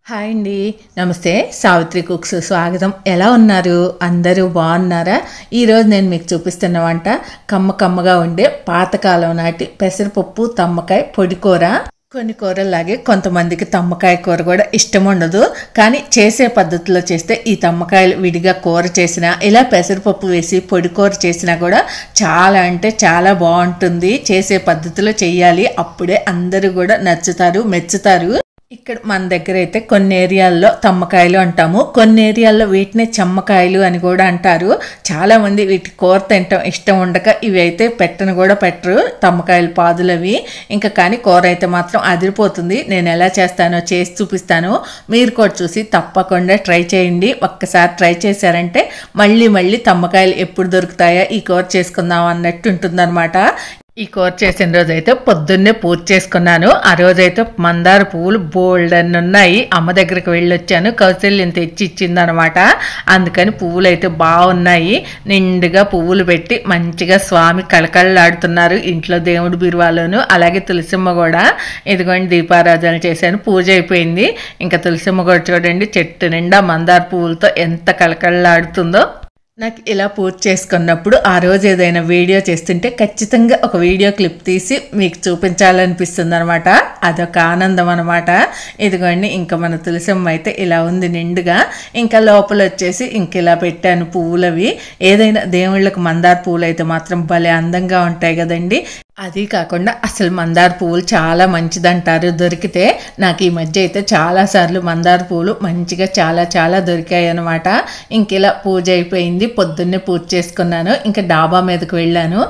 Hi అండి. నమస్తే. Savitri cooks స్వాగతం. ఎలా ఉన్నారు? అందరూ బాగున్నారా? ఈరోజు నేను మీకు చూపిస్తున్న వంట కమ్మగా ఉండే పాతకాలం నాటి పెసరపప్పు తమ్మకాయ పొడి కూర. కొన్ని కూరలాగే కొంతమందికి తమ్మకాయ కూర కూడా ఇష్టం ఉండదు, కానీ చేసే పద్ధతిలో చేస్తే ఈ తమ్మకాయలు విడిగా కూర చేసినా, ఇలా పెసరపప్పు వేసి పొడి కూర చేసినా కూడా చాలా అంటే చాలా బాగుంటుంది. చేసే పద్ధతిలో చెయ్యాలి, అప్పుడే అందరూ కూడా నచ్చుతారు, మెచ్చుతారు. ఇక్కడ మన దగ్గర అయితే కొన్ని ఏరియాల్లో తమ్మకాయలు అంటాము, కొన్ని ఏరియాల్లో వీటినే చెమ్మకాయలు అని కూడా అంటారు. చాలామంది వీటి కూర తింటాం ఇష్టం ఉండక ఇవి అయితే పెట్టను కూడా పెట్టరు, తమ్మకాయలు పాదులవి. ఇంకా కానీ కూర అయితే మాత్రం అదిరిపోతుంది. నేను ఎలా చేస్తానో చేసి చూపిస్తాను, మీరు కూడా చూసి తప్పకుండా ట్రై చేయండి. ఒక్కసారి ట్రై చేశారంటే మళ్ళీ తమ్మకాయలు ఎప్పుడు దొరుకుతాయా ఈ కూర చేసుకుందాం అన్నట్టు ఉంటుందన్నమాట. ఈ కూర చేసిన రోజైతే పొద్దున్నే పూజ చేసుకున్నాను. ఆ రోజైతే మందార పువ్వులు బోల్డ్ అని ఉన్నాయి. అమ్మ దగ్గరికి వెళ్ళొచ్చాను, కౌశల్యం తెచ్చి ఇచ్చిందనమాట. అందుకని పువ్వులు అయితే బాగున్నాయి. నిండుగా పువ్వులు పెట్టి మంచిగా స్వామి కళకళలాడుతున్నారు ఇంట్లో, దేవుడి బిరువాలోను. అలాగే తులసిమ్మ కూడా ఇదిగోండి దీపారాధన చేశాను, పూజ అయిపోయింది. ఇంకా తులసిమ్మ కూడా చూడండి చెట్టు నిండా మందార పువ్వులతో ఎంత కళకళలాడుతుందో. నాకు ఇలా పూజ చేసుకున్నప్పుడు ఆ రోజు ఏదైనా వీడియో చేస్తుంటే ఖచ్చితంగా ఒక వీడియో క్లిప్ తీసి మీకు చూపించాలనిపిస్తుంది అనమాట. అదొక ఆనందం అనమాట. ఇదిగోండి ఇంకా మన తులసమ్మ అయితే ఇలా ఉంది నిండుగా. ఇంకా లోపల వచ్చేసి ఇంక ఇలా పెట్టాను పువ్వులవి. ఏదైనా దేవుళ్ళకి మందార పువ్వులు అయితే మాత్రం భలే అందంగా ఉంటాయి కదండి. అది కాకుండా అసలు మందార పువ్వులు చాలా మంచిదంటారు దొరికితే. నాకు ఈ మధ్య అయితే చాలాసార్లు మందార పువ్వులు మంచిగా చాలా దొరికాయి అనమాట. ఇంక ఇలా పూజ అయిపోయింది, పొద్దున్నే పూజ చేసుకున్నాను. ఇంకా డాబా మీదకి వెళ్ళాను.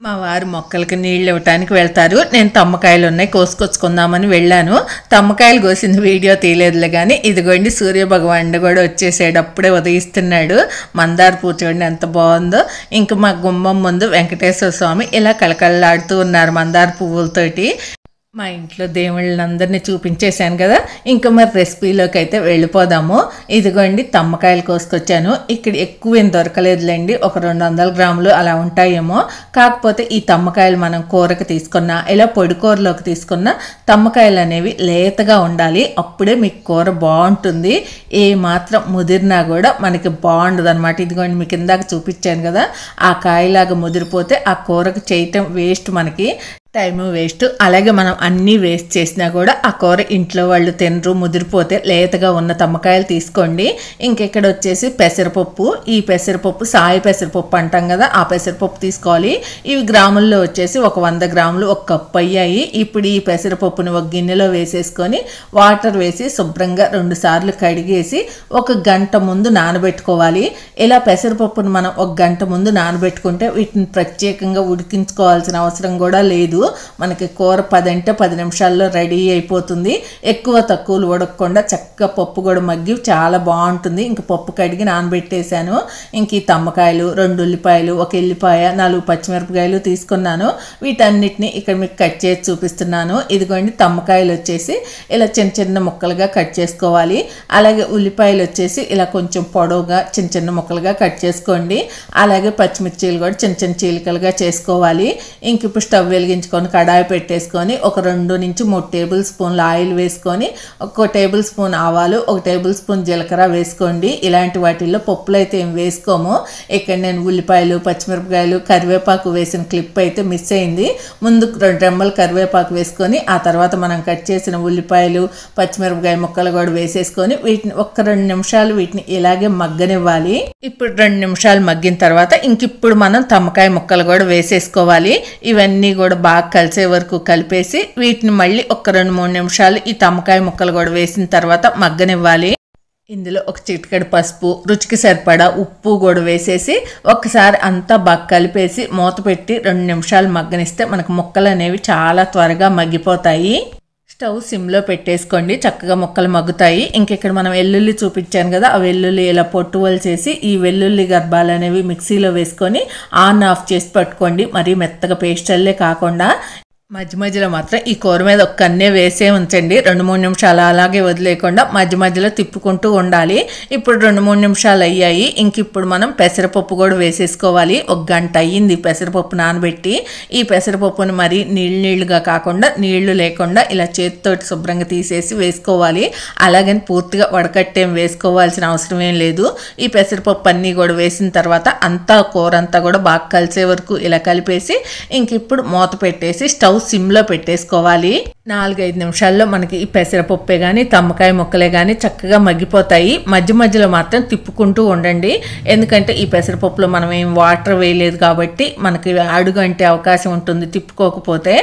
మా వారు మొక్కలకి నీళ్ళు ఇవ్వటానికి వెళ్తారు, నేను తమ్మకాయలు ఉన్నాయి కోసుకొచ్చుకుందామని వెళ్ళాను. తమ్మకాయలు కోసిన వీడియో తీయలేదులే, కానీ ఇదిగోండి సూర్య భగవానుడు కూడా వచ్చేసాడు, అప్పుడే ఉదయిస్తున్నాడు. మందార పూజ చూడండి ఎంత బాగుందో. ఇంక మా గుమ్మం ముందు వెంకటేశ్వర స్వామి ఇలా కళకళలాడుతూ ఉన్నారు మందార పువ్వులతోటి. మా ఇంట్లో దేవుళ్ళందరినీ చూపించేశాను కదా, ఇంకా మరి రెసిపీలోకి అయితే వెళ్ళిపోదాము. ఇదిగోండి తమ్మకాయలు కోసుకొచ్చాను. ఇక్కడ ఎక్కువ ఏం దొరకలేదులేండి, ఒక 200 గ్రాములు అలా ఉంటాయేమో. కాకపోతే ఈ తమ్మకాయలు మనం కూరకి తీసుకున్నా, ఇలా పొడి కూరలోకి తీసుకున్న తమ్మకాయలు అనేవి లేతగా ఉండాలి, అప్పుడే మీకు కూర బాగుంటుంది. ఏ మాత్రం ముదిరినా కూడా మనకి బాగుండదు అనమాట. ఇదిగోండి మీకు ఇందాక చూపించాను కదా, ఆ కాయలాగా ముదిరిపోతే ఆ కూరకు చేయటం వేస్ట్, మనకి టైము వేస్ట్. అలాగే మనం అన్నీ వేస్ట్ చేసినా కూడా ఆ కూర ఇంట్లో వాళ్ళు తినరు, ముదిరిపోతే లేతగా ఉన్న తమ్మకాయలు తీసుకోండి. ఇంకెక్కడ వచ్చేసి పెసరపప్పు. ఈ పెసరపప్పు సాయి పెసరపప్పు అంటాం కదా, ఆ పెసరపప్పు తీసుకోవాలి. ఇవి గ్రాముల్లో వచ్చేసి ఒక 100 గ్రాములు, 1 కప్పు అయ్యాయి. ఇప్పుడు ఈ పెసరపప్పుని ఒక గిన్నెలో వేసేసుకొని వాటర్ వేసి శుభ్రంగా 2 సార్లు కడిగేసి 1 గంట ముందు నానబెట్టుకోవాలి. ఇలా పెసరపప్పును మనం 1 గంట ముందు నానబెట్టుకుంటే వీటిని ప్రత్యేకంగా ఉడికించుకోవాల్సిన అవసరం కూడా లేదు. మనకి కూర 10 అంటే 10 నిమిషాల్లో రెడీ అయిపోతుంది. ఎక్కువ తక్కువలు ఉడకకుండా చక్కగా పప్పు కూడా మగ్గి చాలా బాగుంటుంది. ఇంక పప్పు కడిగి నానబెట్టేశాను. ఇంక ఈ తమ్మకాయలు, 2 ఉల్లిపాయలు, 1 ఎల్లిపాయ, 4 పచ్చిమిరపకాయలు తీసుకున్నాను. వీటన్నిటిని ఇక్కడ మీకు కట్ చేసి చూపిస్తున్నాను. ఇదిగోండి తమ్మకాయలు వచ్చేసి ఇలా చిన్న ముక్కలుగా కట్ చేసుకోవాలి. అలాగే ఉల్లిపాయలు వచ్చేసి ఇలా కొంచెం పొడవుగా చిన్న ముక్కలుగా కట్ చేసుకోండి. అలాగే పచ్చిమిర్చీలు కూడా చిన్న చీలికలుగా చేసుకోవాలి. ఇంక ఇప్పుడు స్టవ్ వెలిగించుకొని కడాయి పెట్టేసుకొని ఒక 2 నుంచి 3 టేబుల్ స్పూన్లు ఆయిల్ వేసుకొని 1 టేబుల్ స్పూన్ ఆవాలు, 1 టేబుల్ స్పూన్ జీలకర్ర వేసుకోండి. ఇలాంటి వాటిల్లో పప్పులు అయితే ఏం వేసుకోము. ఇక్కడ నేను ఉల్లిపాయలు, పచ్చిమిరపకాయలు, కరివేపాకు వేసిన క్లిప్ అయితే మిస్ అయింది. ముందు 2 రెమ్మలు కరివేపాకు వేసుకొని ఆ తర్వాత మనం కట్ చేసిన ఉల్లిపాయలు, పచ్చిమిరపకాయ ముక్కలు కూడా వేసేసుకొని వీటిని 1-2 నిమిషాలు వీటిని ఇలాగే మగ్గనివ్వాలి. ఇప్పుడు 2 నిమిషాలు మగ్గిన తర్వాత ఇంకిప్పుడు మనం తమ్మకాయ ముక్కలు కూడా వేసేసుకోవాలి. ఇవన్నీ కూడా బాగా కలిసే వరకు కలిపేసి వీటిని మళ్ళీ 1-2-3 నిమిషాలు ఈ తమ్మకాయ ముక్కలు కూడా వేసిన తర్వాత మగ్గనివ్వాలి. ఇందులో 1 చిటికెడు పసుపు, రుచికి సరిపడా ఉప్పు కూడా వేసేసి ఒకసారి అంతా బాగా కలిపేసి మూత పెట్టి 2 నిమిషాలు మగ్గనిస్తే మనకు ముక్కలు అనేవి చాలా త్వరగా మగ్గిపోతాయి. స్టవ్ సిమ్లో పెట్టేసుకోండి, చక్కగా ముక్కలు మగ్గుతాయి. ఇంకెక్కడ మనం వెల్లుల్లి చూపించాను కదా, ఆ వెల్లుల్లి ఇలా పొట్టు వలిచేసి ఈ వెల్లుల్లి గర్భాలు అనేవి మిక్సీలో వేసుకొని ఆన్ ఆఫ్ చేసి పట్టుకోండి. మరీ మెత్తగా పేస్ట్ అల్లే కాకుండా మధ్య మధ్యలో మాత్రం ఈ కూర మీద ఒక్క కన్నే వేసే ఉంచండి. 2-3 నిమిషాలు అలాగే వదిలేయకుండా మధ్య మధ్యలో తిప్పుకుంటూ ఉండాలి. ఇప్పుడు 2-3 నిమిషాలు అయ్యాయి. ఇంక ఇప్పుడు మనం పెసరపప్పు కూడా వేసేసుకోవాలి. 1 గంట అయ్యింది పెసరపప్పు నానబెట్టి. ఈ పెసరపప్పుని మరి నీళ్ళుగా కాకుండా నీళ్లు లేకుండా ఇలా చేతితోటి శుభ్రంగా తీసేసి వేసుకోవాలి. అలాగని పూర్తిగా వడకట్టేం వేసుకోవాల్సిన అవసరం ఏం లేదు. ఈ పెసరపప్పు అన్నీ కూడా వేసిన తర్వాత అంతా కూర అంతా కూడా బాగా కలిసే వరకు ఇలా కలిపేసి ఇంక ఇప్పుడు మూత పెట్టేసి స్టవ్ సిమ్లో పెట్టేసుకోవాలి. 4-5 నిమిషాల్లో మనకి ఈ పెసరపప్పే కానీ తమ్మకాయ ముక్కలే కానీ చక్కగా మగ్గిపోతాయి. మధ్య మధ్యలో మాత్రం తిప్పుకుంటూ ఉండండి. ఎందుకంటే ఈ పెసరపప్పులో మనం ఏం వాటర్ వేయలేదు కాబట్టి మనకి అడుగు అంటే అవకాశం ఉంటుంది తిప్పుకోకపోతే.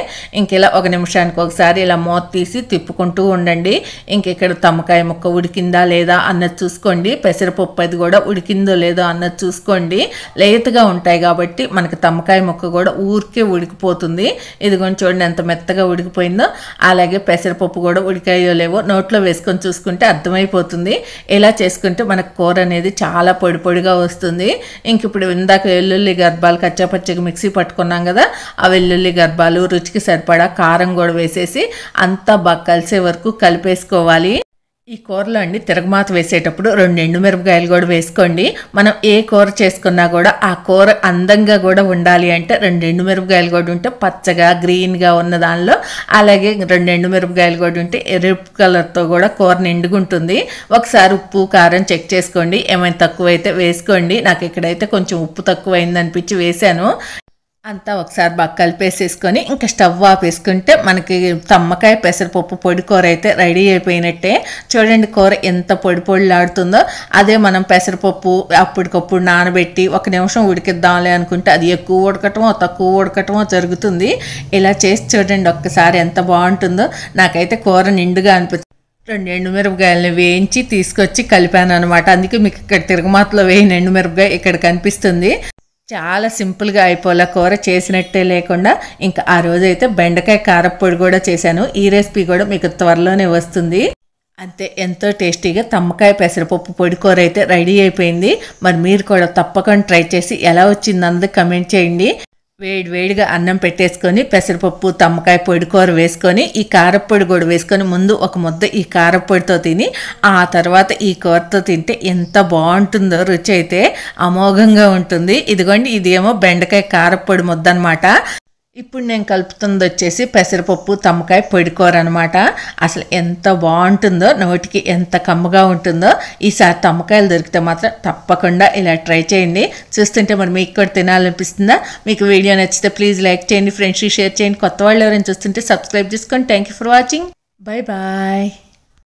ఇంక ఇలా 1 నిమిషానికి ఒకసారి ఇలా మూత తీసి తిప్పుకుంటూ ఉండండి. ఇంక ఇక్కడ తమ్మకాయ ముక్క ఉడికిందా లేదా అన్నది చూసుకోండి. పెసరపప్పు అది కూడా ఉడికిందో లేదో అన్నది చూసుకోండి. లేతగా ఉంటాయి కాబట్టి మనకి తమ్మకాయ ముక్క కూడా ఊరికే ఉడికిపోతుంది. ఇదిగోండి చూడండి ఎంత మెత్తగా ఉడికిపోయిందో. అలాగే పెసరపప్పు కూడా ఉడికాయో లేవో నోట్లో వేసుకొని చూసుకుంటే అర్థమైపోతుంది. ఇలా చేసుకుంటే మనకు కూర అనేది చాలా పొడి పొడిగా వస్తుంది. ఇంక ఇప్పుడు ఇందాక వెల్లుల్లి గర్భాలు కచ్చాపచ్చగా మిక్సీ పట్టుకున్నాం కదా, ఆ వెల్లుల్లి గర్భాలు రుచికి సరిపడా కారం కూడా వేసేసి అంతా బాగా కలిసే వరకు కలిపేసుకోవాలి. ఈ కూరలో అండి తిరగమాత వేసేటప్పుడు 2 ఎండుమిరపకాయలు కూడా వేసుకోండి. మనం ఏ కూర చేసుకున్నా కూడా ఆ కూర అందంగా కూడా ఉండాలి అంటే 2 ఎండుమిరపకాయలు కూడా ఉంటే పచ్చగా గ్రీన్గా ఉన్న దానిలో, అలాగే 2 ఎండుమిరపకాయలు కూడా ఉంటే ఎరుపు కలర్తో కూడా కూర నిండుగుంటుంది. ఒకసారి ఉప్పు కారం చెక్ చేసుకోండి. ఏమైనా తక్కువైతే వేసుకోండి. నాకు ఇక్కడైతే కొంచెం ఉప్పు తక్కువైంది అనిపించి వేశాను. అంతా ఒకసారి బాగా కలిపేసేసుకొని ఇంకా స్టవ్ ఆపేసుకుంటే మనకి తమ్మకాయ పెసరపప్పు పొడి కూర అయితే రెడీ అయిపోయినట్టే. చూడండి కూర ఎంత పొడి పొడిలాడుతుందో. అదే మనం పెసరపప్పు అప్పటికప్పుడు నానబెట్టి 1 నిమిషం ఉడికిద్దాంలే అనుకుంటే అది ఎక్కువ ఉడకటమో తక్కువ ఉడకటమో జరుగుతుంది. ఇలా చేసి చూడండి ఒక్కసారి ఎంత బాగుంటుందో. నాకైతే కూర నిండుగా అనిపిస్తుంది. 2 ఎండుమిరపకాయలని వేయించి తీసుకొచ్చి కలిపాను అనమాట. అందుకే మీకు ఇక్కడ తిరగమాతలో వేయిన ఎండుమిరపకాయ ఇక్కడ కనిపిస్తుంది. చాలా సింపుల్గా అయిపోలే కూర చేసినట్టే లేకుండా. ఇంకా ఆ రోజైతే బెండకాయ కారప్పొడి కూడా చేశాను. ఈ రెసిపీ కూడా మీకు త్వరలోనే వస్తుంది. అంతే, ఎంతో టేస్టీగా తమ్మకాయ పెసరపప్పు పొడి కూర అయితే రెడీ అయిపోయింది. మరి మీరు కూడా తప్పకుండా ట్రై చేసి ఎలా వచ్చిందన్నది కమెంట్ చేయండి. వేడిగా అన్నం పెట్టేసుకొని పెసరపప్పు తమ్మకాయ పొడి కూర వేసుకొని ఈ కారప్పొడి కూడా వేసుకొని ముందు ఒక ముద్ద ఈ కారప్పొడితో తిని ఆ తర్వాత ఈ కూరతో తింటే ఎంత బాగుంటుందో. రుచి అయితే అమోఘంగా ఉంటుంది. ఇదిగోండి ఇదేమో బెండకాయ కారప్పొడి ముద్ద అనమాట. ఇప్పుడు నేను కలుపుతుంది వచ్చేసి పెసరపప్పు తమ్మకాయ పొడి కూర అనమాట. అసలు ఎంత బాగుంటుందో, నోటికి ఎంత కమ్మగా ఉంటుందో. ఈసారి తమ్మకాయలు దొరికితే మాత్రం తప్పకుండా ఇలా ట్రై చేయండి. చూస్తుంటే మరి మీకు కూడా తినాలనిపిస్తుందా? మీకు వీడియో నచ్చితే ప్లీజ్ లైక్ చేయండి, ఫ్రెండ్స్కి షేర్ చేయండి. కొత్త వాళ్ళు ఎవరైనా చూస్తుంటే సబ్స్క్రైబ్ చేసుకోండి. Thank you for watching. Bye bye.